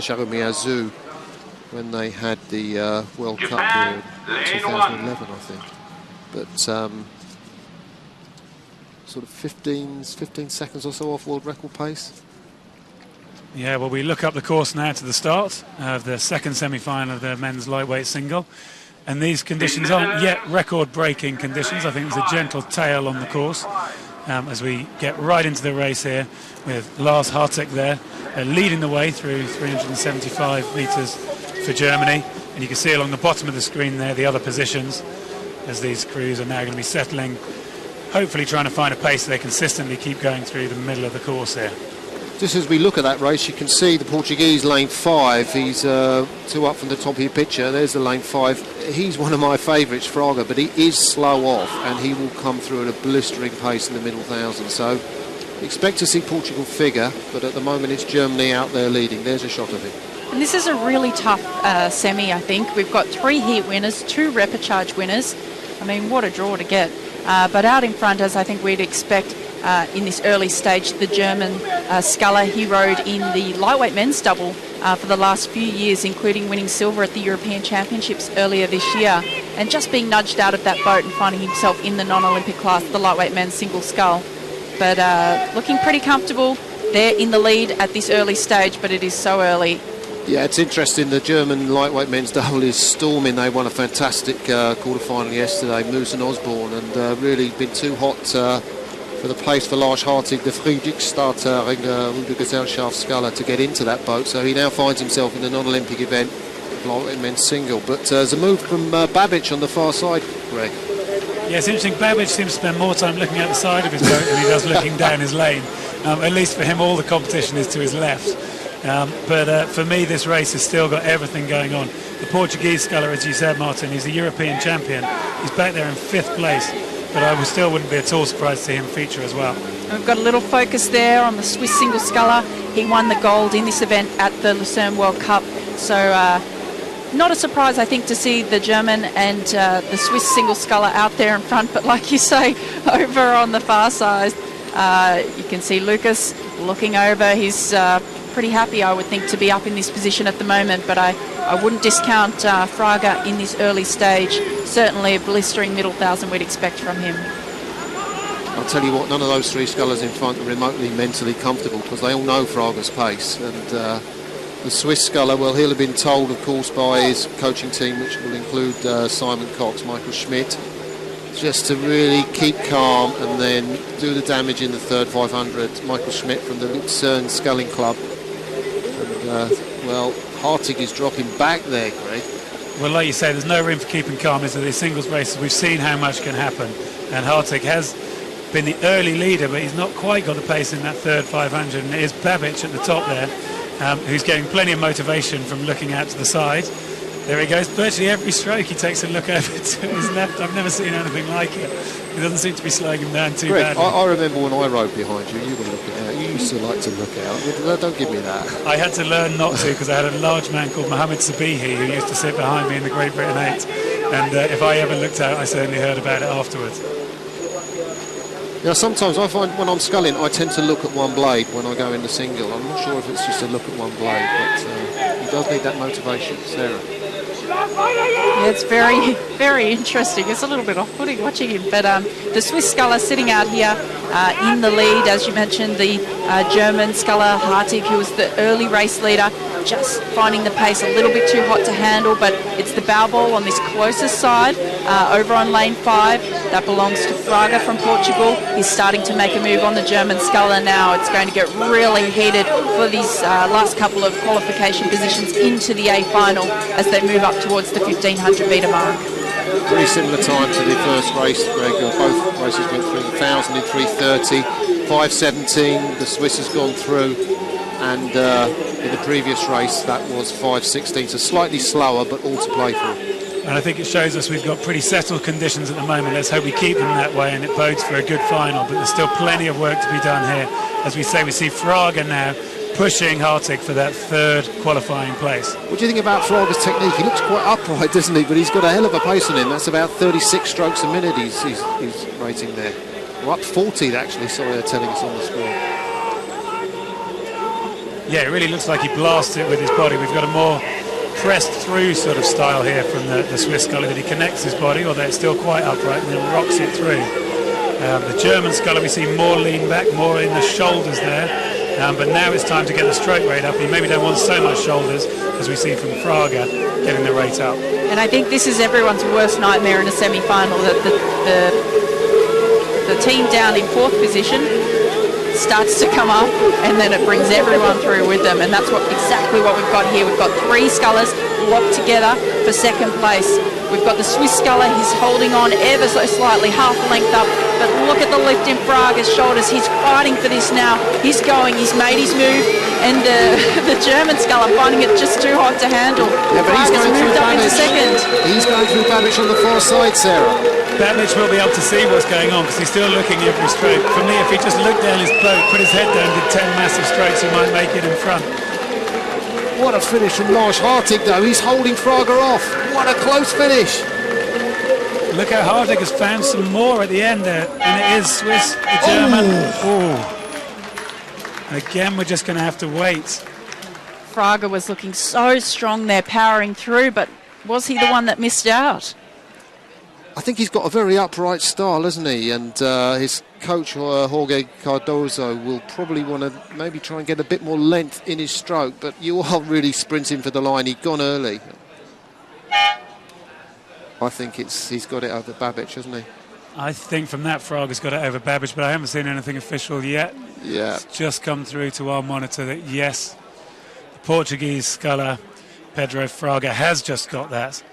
Zoo when they had the World Cup here in 2011, I think. But sort of 15 seconds or so off world record pace. Yeah, well, we look up the course now to the start of the second semi-final of the men's lightweight single. And these conditions aren't yet record-breaking conditions. I think there's a gentle tail on the course as we get right into the race here with Lars Hartig there leading the way through 375 metres for Germany. And you can see along the bottom of the screen there the other positions as these crews are now going to be settling, hopefully trying to find a pace that they consistently keep going through the middle of the course here. Just as we look at that race, you can see the Portuguese lane 5. He's 2 up from the top of your picture. There's the lane 5. He's one of my favourites, Fraga, but he is slow off and he will come through at a blistering pace in the middle thousand. So expect to see Portugal figure, but at the moment it's Germany out there leading. There's a shot of him. And this is a really tough semi, I think. We've got 3 heat winners, 2 repechage winners. I mean, what a draw to get. But out in front, as I think we'd expect, in this early stage, the German Sculler. He rode in the lightweight men's double for the last few years, including winning silver at the European Championships earlier this year, and just being nudged out of that boat and finding himself in the non-Olympic class, the lightweight men's single scull. But looking pretty comfortable. They're in the lead at this early stage, but it is so early. Yeah, it's interesting. The German lightweight men's double is storming. They won a fantastic quarter-final yesterday, Moose and Osborne, and really been too hot for the place for Lars Hartig, the Friedrichstadter Rue de Gesellschaftssculler, to get into that boat. So he now finds himself in a non-Olympic event, lightweight men's single. But there's a move from Babic on the far side, Greg. Yeah, it's interesting. Babic seems to spend more time looking at the side of his boat than he does looking down his lane. At least for him, all the competition is to his left. But for me, this race has still got everything going on. The Portuguese sculler, as you said, Martin, he's the European champion. He's back there in 5th place, but I still wouldn't be at all surprised to see him feature as well. We've got a little focus there on the Swiss single sculler. He won the gold in this event at the Lucerne World Cup. So not a surprise, I think, to see the German and the Swiss single sculler out there in front. But like you say, over on the far side, you can see Lucas looking over. He's pretty happy, I would think, to be up in this position at the moment, but I wouldn't discount Fraga in this early stage. Certainly a blistering middle thousand we'd expect from him. I'll tell you what, none of those 3 scullers in front are remotely mentally comfortable, because they all know Fraga's pace. And the Swiss sculler, well, he'll have been told, of course, by his coaching team, which will include Simon Cox, Michael Schmidt, just to really keep calm and then do the damage in the third 500. Michael Schmidt from the Lucerne Sculling Club. And, well, Hartig is dropping back there, Greg. Well, like you say, there's no room for keeping calm. Is these singles races, we've seen how much can happen. And Hartig has been the early leader, but he's not quite got the pace in that third 500. And it is Babic at the top there, who's getting plenty of motivation from looking out to the side. There he goes. Virtually every stroke he takes a look over to his left. I've never seen anything like it. He doesn't seem to be slowing him down too Greg, badly. I remember when I rode behind you, you were looking out. You used to like to look out. Don't give me that. I had to learn not to, because I had a large man called Mohammed Sabihi who used to sit behind me in the Great Britain 8. And if I ever looked out, I certainly heard about it afterwards. Now, sometimes I find when I'm sculling, I tend to look at one blade when I go into single. I'm not sure if it's just a look at one blade, but he does need that motivation. Sarah. Yeah, it's very, very interesting. It's a little bit off-putting watching him, but the Swiss sculler sitting out here in the lead, as you mentioned, the German sculler Hartig, who was the early race leader, just finding the pace a little bit too hot to handle, but it's the bow ball on this closest side over on lane 5 that belongs to Fraga from Portugal. He's starting to make a move on the German sculler now. It's going to get really heated for these last couple of qualification positions into the A final as they move up towards the 1500 metre mark. Pretty similar time to the first race, Greg. Both races went through the 1000 in 3:30, 5:17. The Swiss has gone through, and in the previous race that was 5:16, so slightly slower, but all to play for. And I think it shows us we've got pretty settled conditions at the moment. Let's hope we keep them that way, and it bodes for a good final. But there's still plenty of work to be done here. As we say, we see Fraga now pushing Hartig for that third qualifying place. What do you think about Fraga's technique? He looks quite upright, doesn't he? But he's got a hell of a pace on him. That's about 36 strokes a minute he's rating there. Or up 40, actually. Sorry, they're telling us on the screen. Yeah, it really looks like he blasts it with his body. We've got a more pressed through sort of style here from the Swiss sculler, that he connects his body, although it's still quite upright, and then rocks it through. The German sculler, we see more lean back, more in the shoulders there, but now it's time to get the stroke rate up. He maybe don't want so much shoulders, as we see from Fraga getting the rate up. And I think this is everyone's worst nightmare in a semi-final, that the team down in 4th position starts to come up, and then it brings everyone through with them, and that's exactly what we've got here. We've got 3 scullers locked together for 2nd place. We've got the Swiss sculler, he's holding on ever so slightly, half a length up, but look at the lift in Fraga's shoulders. He's fighting for this now. He's going, he's made his move, and the German sculler finding it just too hot to handle. Yeah, but he's going moved up into 2nd. He's going through Babbage on the far side, Sarah. Babbage will be able to see what's going on, because he's still looking every stroke. For me, if he just looked down his boat, put his head down, did 10 massive strokes, he might make it in front. What a finish from Lars Hartig, though. He's holding Fraga off. What a close finish. Look how Hartig has found some more at the end there, and it is Swiss, the German. Oh. Again, we're just going to have to wait. Fraga was looking so strong there, powering through, but was he the one that missed out? I think he's got a very upright style, hasn't he? And his coach, Jorge Cardozo, will probably want to maybe try and get a bit more length in his stroke, but you are really sprinting for the line. He'd gone early. I think he's got it over Babbage, hasn't he? I think from that, Fraga's got it over Babbage, but I haven't seen anything official yet. Yeah. It's just come through to our monitor that, yes, the Portuguese sculler, Pedro Fraga, has just got that.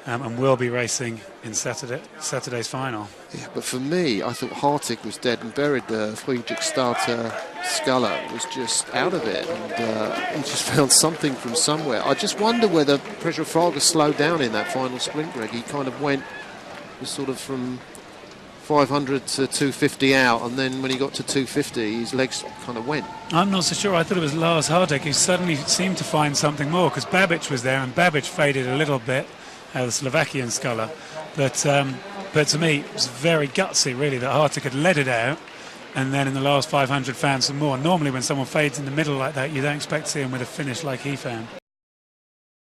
And will be racing in Saturday's final. Yeah, but for me, I thought Hartig was dead and buried. The Friedrich Starter sculler was just out of it, and he just found something from somewhere. I just wonder whether Pedro Fraga slowed down in that final sprint, Greg. He kind of went sort of from 500 to 250 out, and then when he got to 250, his legs kind of went. I'm not so sure. I thought it was Lars Hartig who suddenly seemed to find something more, because Babbage was there, and Babbage faded a little bit. The Slovakian sculler, but to me it was very gutsy, really, that Hartig had let it out, and then in the last 500 found some more. Normally when someone fades in the middle like that, you don't expect to see him with a finish like he found.